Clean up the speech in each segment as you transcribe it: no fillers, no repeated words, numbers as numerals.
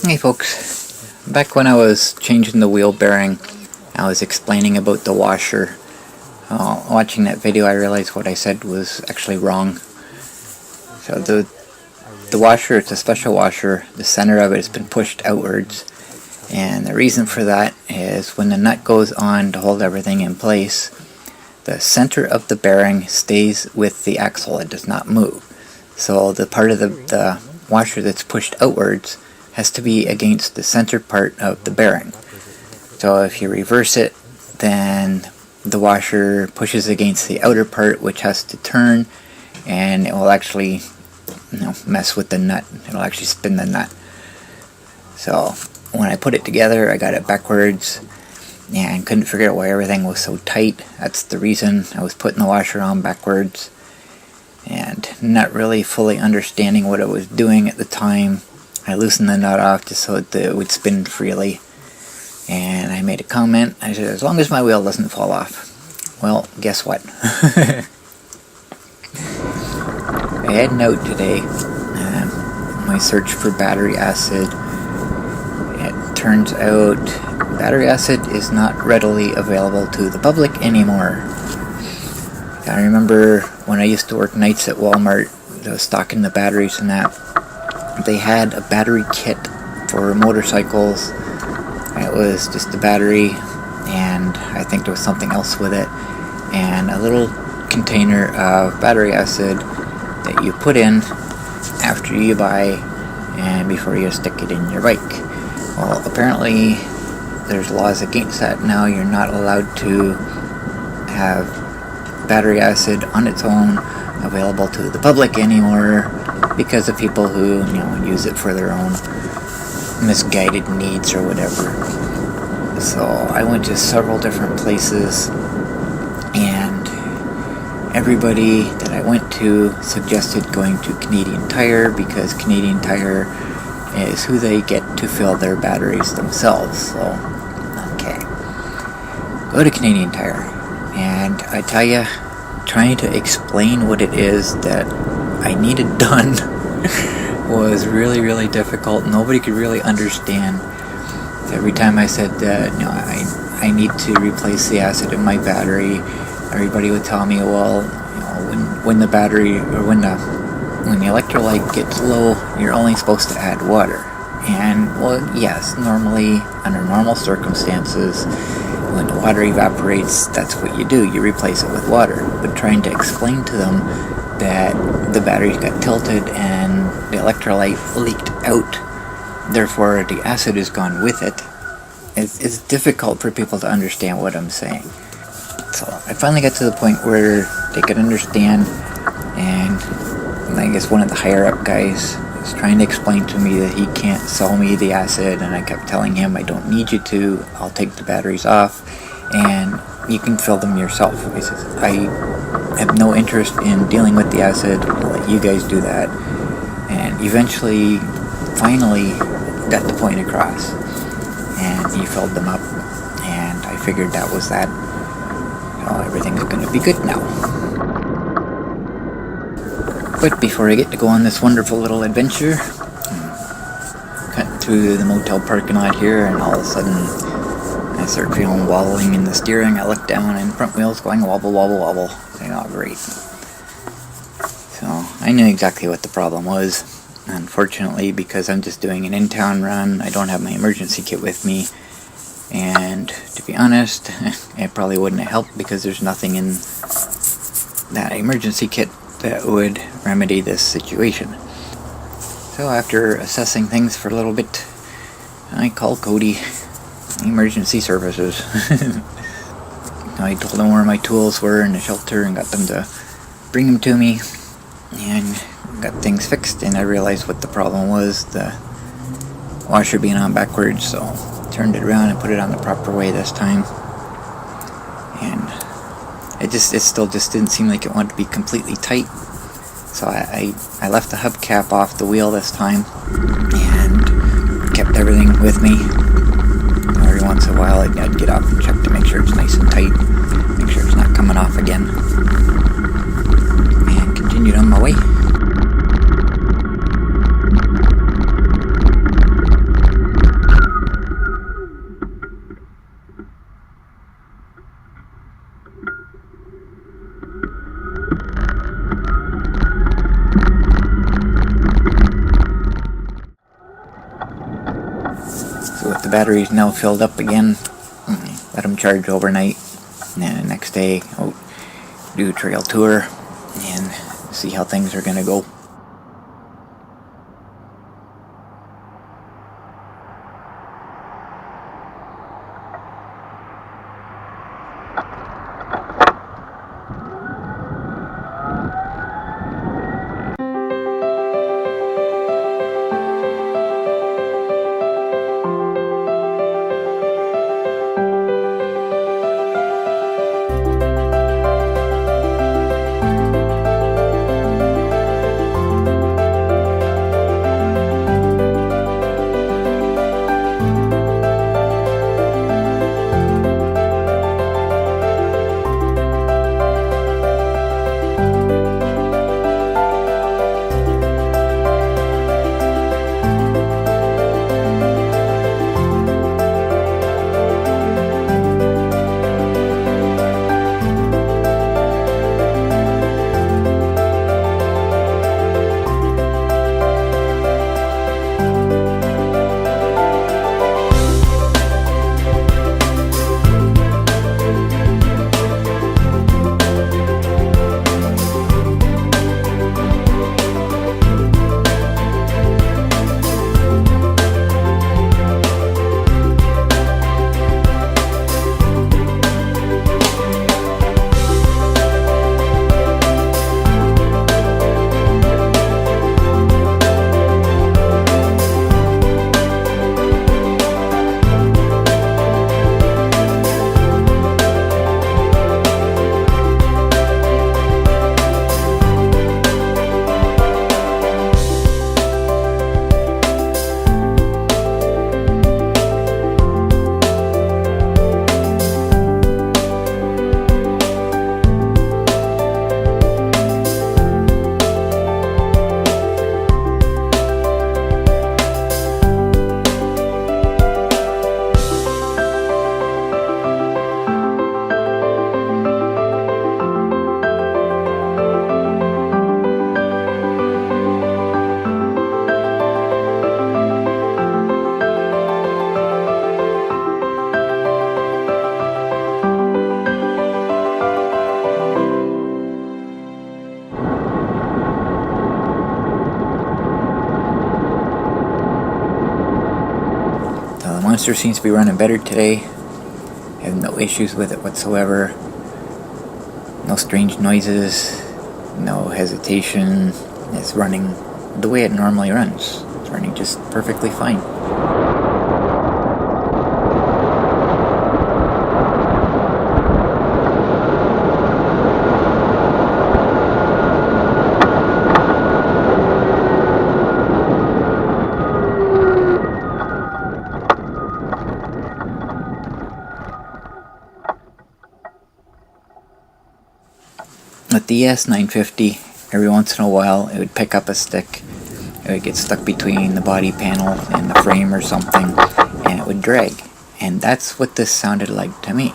Hey folks, back when I was changing the wheel bearing, I was explaining about the washer. Watching that video I realized what I said was actually wrong. So the washer, it's a special washer, the center of it has been pushed outwards, and the reason for that is when the nut goes on to hold everything in place, the center of the bearing stays with the axle, it does not move. So the part of the washer that's pushed outwards has to be against the center part of the bearing. So if you reverse it, then the washer pushes against the outer part, which has to turn, and it will actually mess with the nut. It'll actually spin the nut. So when I put it together, I got it backwards and couldn't figure out why everything was so tight. That's the reason. I was putting the washer on backwards and not really fully understanding what I was doing at the time. I loosened the nut off just so that it would spin freely, and I made a comment. I said, as long as my wheel doesn't fall off. Well, guess what? I had note today, my search for battery acid. It turns out battery acid is not readily available to the public anymore. I remember when I used to work nights at Walmart, they was stocking the batteries and that. They had a battery kit for motorcycles. It was just a battery, and I think there was something else with it, and a little container of battery acid that you put in after you buy and before you stick it in your bike. Well, apparently there's laws against that now. You're not allowed to have battery acid on its own available to the public anymore because of people who use it for their own misguided needs or whatever. So I went to several different places, and everybody that I went to suggested going to Canadian Tire because Canadian Tire is who they get to fill their batteries themselves. So, okay. Go to Canadian Tire, and I tell you, trying to explain what it is that I needed done was really, really difficult. Nobody could really understand. Every time I said that, I need to replace the acid in my battery, everybody would tell me, well, when the battery or when the electrolyte gets low, you're only supposed to add water. And well, yes, normally under normal circumstances, when the water evaporates, that's what you do. You replace it with water. But trying to explain to them that the batteries got tilted and the electrolyte leaked out, therefore the acid is gone with it, it's difficult for people to understand what I'm saying. So I finally got to the point where they could understand, and I guess one of the higher up guys was trying to explain to me that he can't sell me the acid, and I kept telling him, I don't need you to, I'll take the batteries off and you can fill them yourself. He says, I have no interest in dealing with the acid, I'll let you guys do that. And eventually, finally got the point across, and he filled them up, and I figured that was that. Everything's going to be good now. But before I get to go on this wonderful little adventure, cut through the motel parking lot here, and all of a sudden I start feeling wobbling in the steering. I look down and front wheel's going wobble, wobble, wobble. Great. So I knew exactly what the problem was. Unfortunately, because I'm just doing an in-town run, I don't have my emergency kit with me. And to be honest, it probably wouldn't have helped because there's nothing in that emergency kit that would remedy this situation. So after assessing things for a little bit, I called Cody Emergency Services. I told them where my tools were in the shelter and got them to bring them to me, and got things fixed. And I realized what the problem was, the washer being on backwards, so turned it around and put it on the proper way this time, and it still just didn't seem like it wanted to be completely tight. So I left the hubcap off the wheel this time and kept everything with me. Every once in a while I'd get off and check to make sure it's nice and tight, make sure it's not coming off again, and continued on my way. So with the batteries now filled up again, let them charge overnight, and then the next day out, do a trail tour and see how things are gonna go. Monster seems to be running better today. I have no issues with it whatsoever. No strange noises, no hesitation. It's running the way it normally runs. It's running just perfectly fine. With the ES950, every once in a while it would pick up a stick. It would get stuck between the body panel and the frame or something, and it would drag. And that's what this sounded like to me.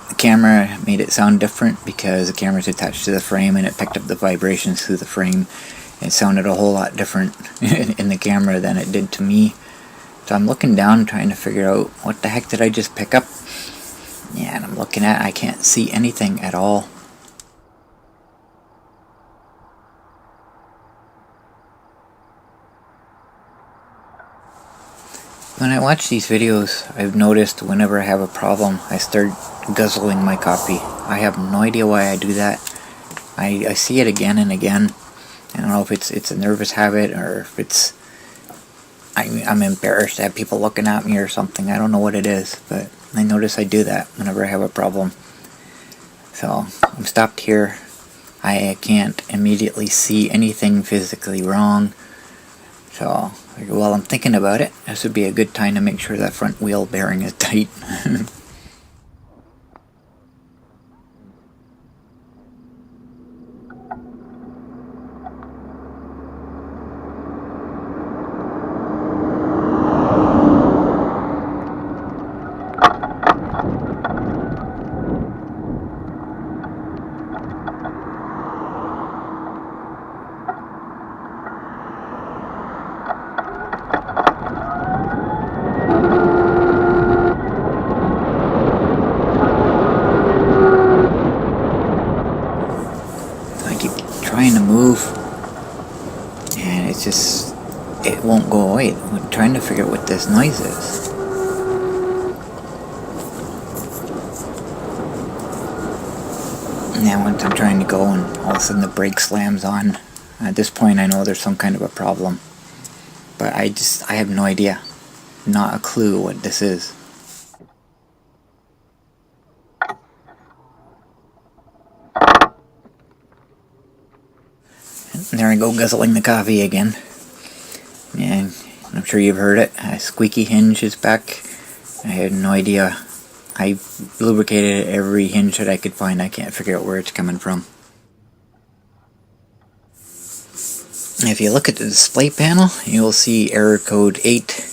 The camera made it sound different because the camera's attached to the frame and it picked up the vibrations through the frame. It sounded a whole lot different in the camera than it did to me. So I'm looking down trying to figure out what the heck did I just pick up? Yeah, and I'm looking at it, I can't see anything at all. When I watch these videos, I've noticed whenever I have a problem, I start guzzling my coffee. I have no idea why I do that. I see it again and again. I don't know if it's a nervous habit or if it's I'm embarrassed to have people looking at me or something. I don't know what it is, but I notice I do that whenever I have a problem. So I'm stopped here. I can't immediately see anything physically wrong. So while I'm thinking about it, this would be a good time to make sure that front wheel bearing is tight. it won't go away. I'm trying to figure out what this noise is. Now once I'm trying to go and all of a sudden the brake slams on. At this point I know there's some kind of a problem. But I have no idea. Not a clue what this is. And there I go, guzzling the coffee again. And I'm sure you've heard it. A squeaky hinge is back. I had no idea. I lubricated every hinge that I could find. I can't figure out where it's coming from. If you look at the display panel, you'll see error code 8.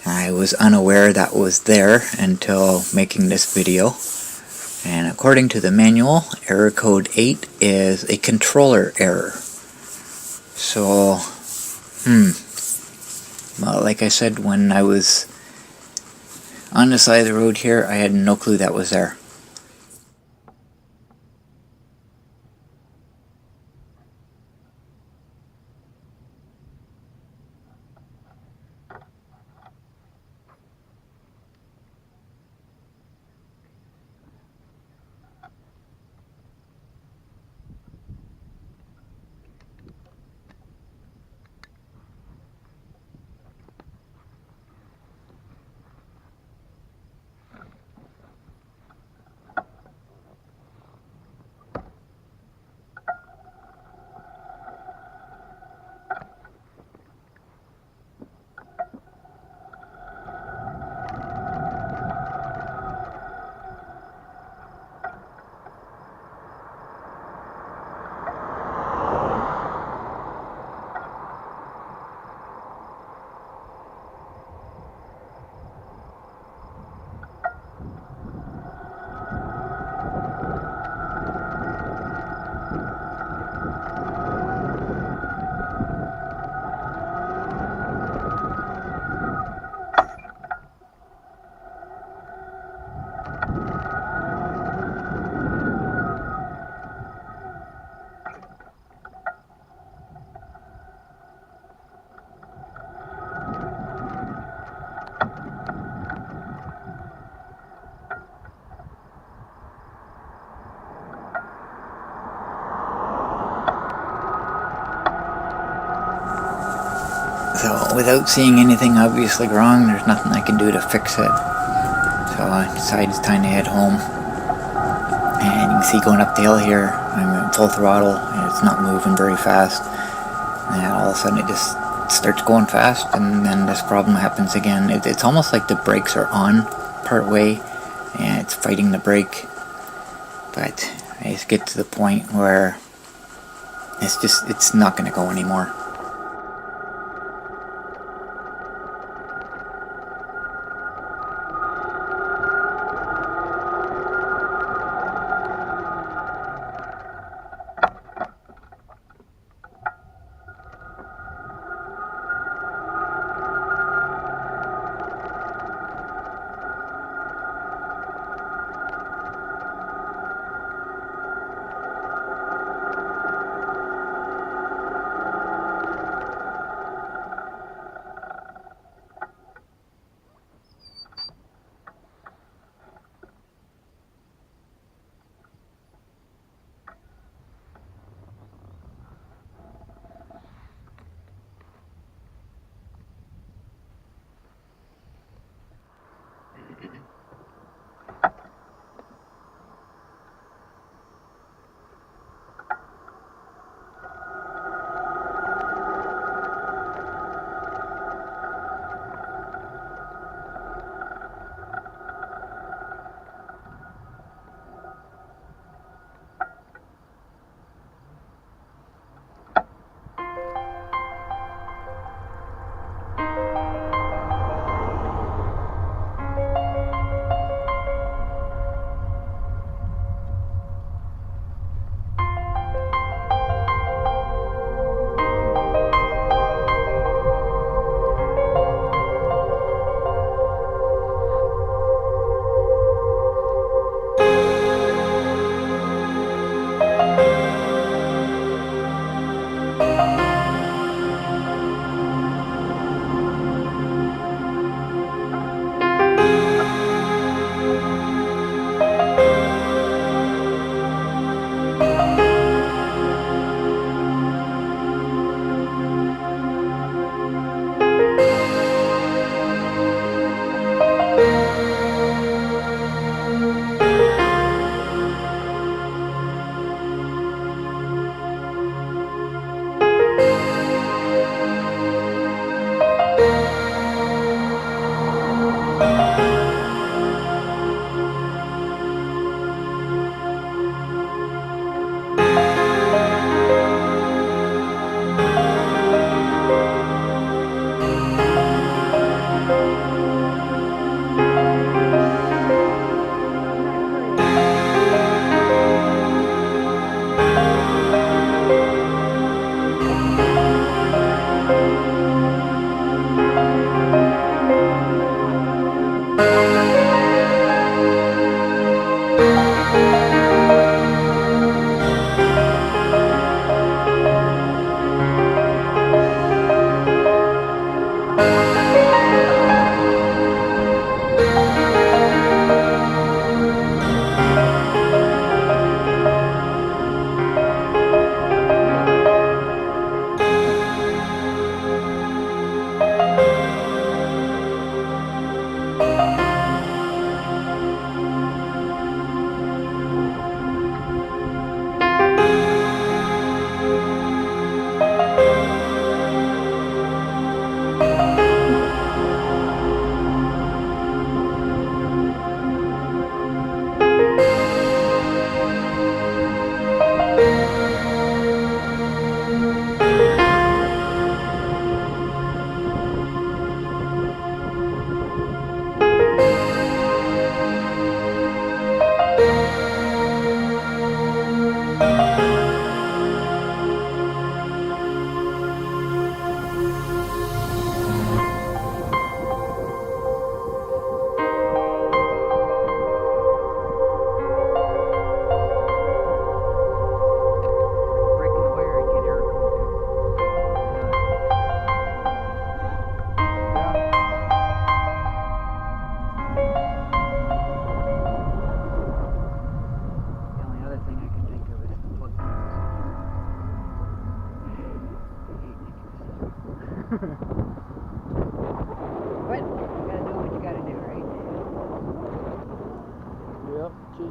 I was unaware that was there until making this video. And according to the manual, error code 8 is a controller error. So, well, like I said, when I was on the side of the road here, I had no clue that was there. So, without seeing anything obviously wrong, there's nothing I can do to fix it. So I decided it's time to head home. And you can see going up the hill here, I'm at full throttle, and it's not moving very fast. And all of a sudden it just starts going fast, and then this problem happens again. It's almost like the brakes are on part way, and it's fighting the brake. But I just get to the point where it's not going to go anymore.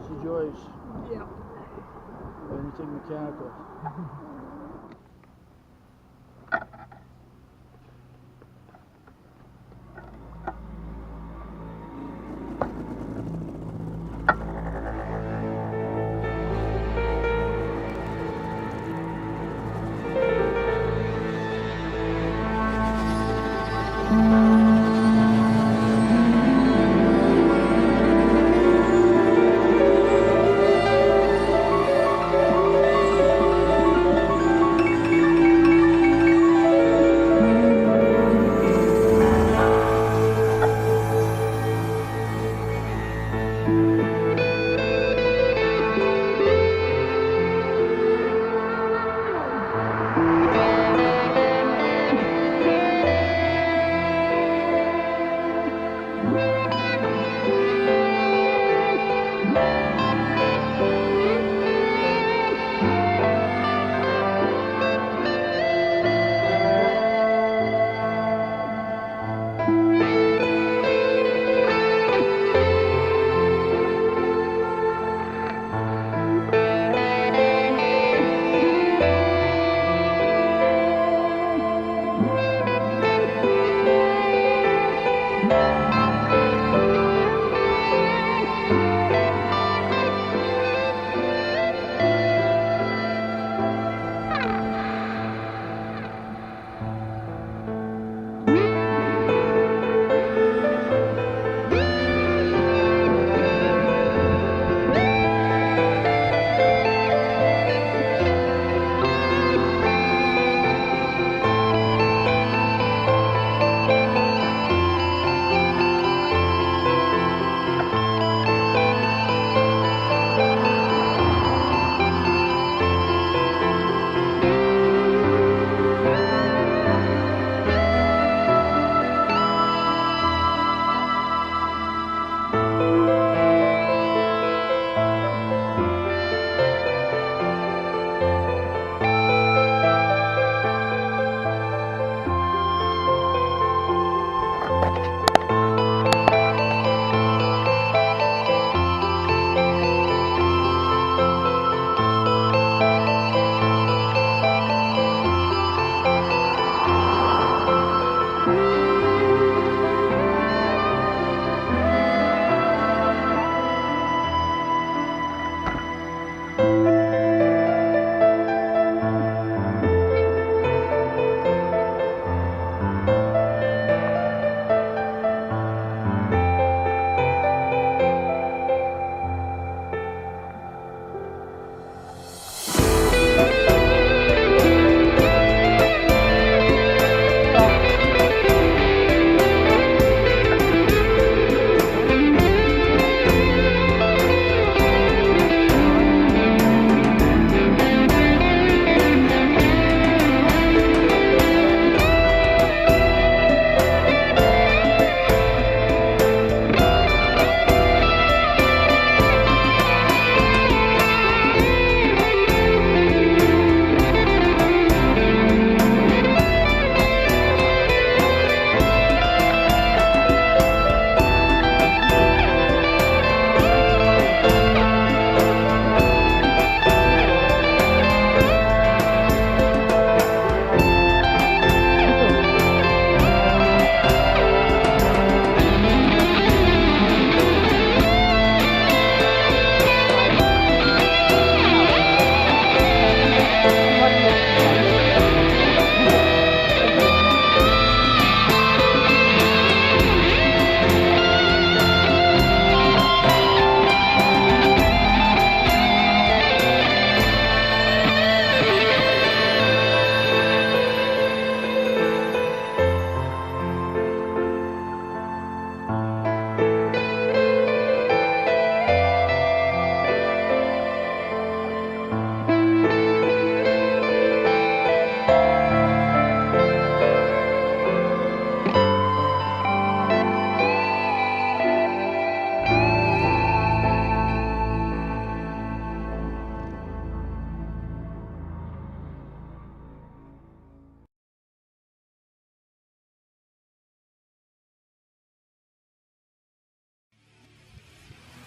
the joys Yeah. of anything mechanical.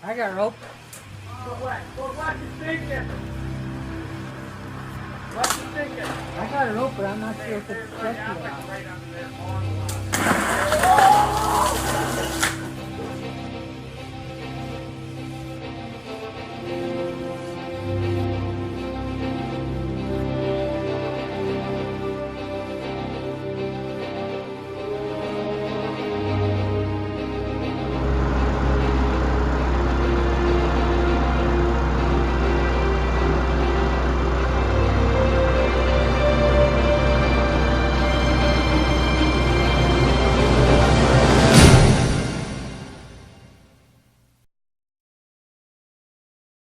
I got rope. I got it open, I'm not sure if it's testing or not.